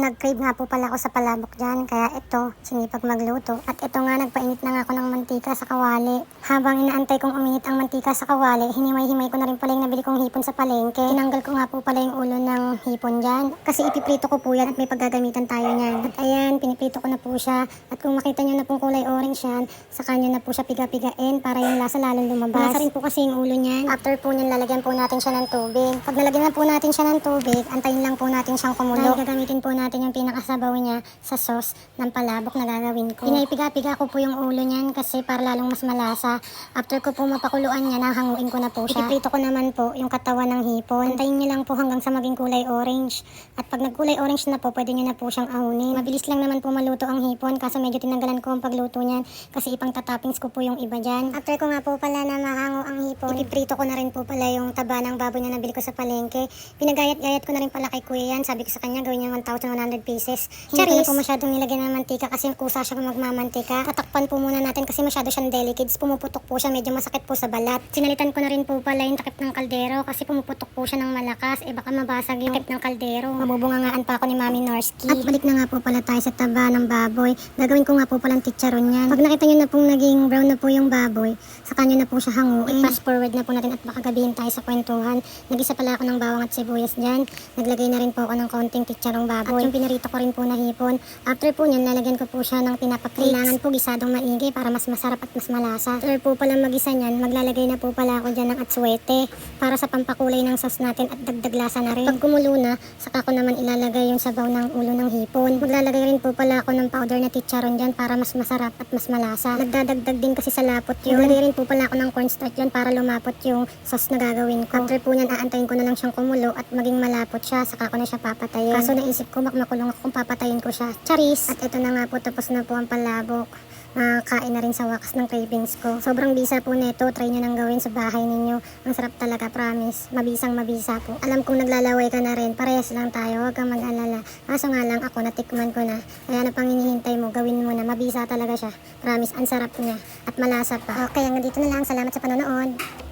nag-crave nga po pala ako sa palabok dyan, kaya ito, sinipag magluto. At ito nga, nagpainit na nga ako ng mantika sa kawali. Habang inaantay kong uminit ang mantika sa kawali, hinimay-himay ko na rin pala yung nabili kong hipon sa palengke. Tinanggal ko nga po pala yung ulo ng hipon dyan, kasi ipiprito ko po yan at may paggagamitan tayo niyan. At ayan, piniprito ko na po siya. At kung makita nyo na pong kulay orange yan, saka nyo na po siya piga-pigain para yung lasa lalong lumabas. Lasa rin po kasi yung ulo niyan. After po nyan, lalagyan po natin siya ng tubig. Pag nalagyan na po natin siya ng tubig, antayin lang po natin siyang kumulo. Dahil gagamitin po natin yung pinakasabaw niya sa sauce ng palabok na gagawin ko. Pinaipiga-piga ko po yung ulo niyan kasi para lalong mas malasa. After ko po mapakuluan niya, nahanguin ko na po siya. Ipiprito ko naman po yung katawan ng hipon. Antayin niyo lang po hanggang sa maging kulay orange. At pag nagkulay orange na po, pwede niyo na po siyang ahunin. Mabilis lang naman po maluto ang hipon, kaso medyo tinanggalan ko ang pagluto niyan kasi ipang tatoppings ko po yung iba dyan. After ko nga po pala na mahango ang hipon, ipiprito ko na rin po pala yung taba ng baboy na nabili ko sa palengke. Pinagayat-gayat ko na rin pala kay kuya yan. Sabi ko sa kanya, gawin niya 1,100 pieces. Hindi ko na po masyadong nilagyan ng mantika kasi kusa siya magmamantika. Tatakpan po muna natin kasi masyado siyang delicate. Pumuputok po siya, medyo masakit po sa balat. Sinalitan ko na rin po pala yung takip ng kaldero kasi pumuputok po siya ng malakas. Baka mabasag yung takip ng kaldero. Mabubungangaan pa ako ni Mami Norski. At balik na nga po pala tayo sa taba ng baboy. Gagawin ko nga po palang chicharon yan. Pag nakita nyo na pong naging brown na po yung baboy, saka nyo na po siya hanguin. Fast forward na po natin at baka gabihin tayo sa kwentuhan. Nag-isa pala ako ng bawang at sibuyas dyan. Naglagay na rin po ako ng konting chicharong baboy. At yung pinarito ko rin po na hipon. After po nyan, lalagyan ko po siya ng pinapakrips. Kailangan po gisadong maigi para mas masarap at mas malasa. After po pala magisa nyan, maglalagay na po pala ako dyan ng atsuete para sa pampakulay ng sauce natin at dagdag lasa na rin. Pag kumulo na, saka ko naman ilalagay yung sabaw ng ulo ng hipon. Maglalagay rin po pala ako ng powder na chicharon dyan para mas masarap at mas malasa. Nagdadagdag din kasi sa lapot yun. Maglagay rin po pala ako ng cornstarch dyan para lumapot yung sauce na gagawin ko. After po nyan, aantayin ko na lang siyang kumulo at maging malapot siya, saka ko na siya papatayin. Kaso naisip ko, makulong ako kung papatayin ko siya. Charis! At ito na nga po, tapos na po ang palabok. Kain na rin sa wakas ng cravings ko. Sobrang bisa po nito. Try nyo nang gawin sa bahay ninyo. Ang sarap talaga, promise. Mabisang mabisa po. Alam kong naglalaway ka na rin. Parehas lang tayo. Huwag kang mag-alala. Kaso nga lang ako, natikman ko na. Kaya na pang hinihintay mo, gawin mo na. Mabisa talaga siya. Promise, ang sarap niya. At malasa pa. Okay, hanggang dito na lang. Salamat sa panonood.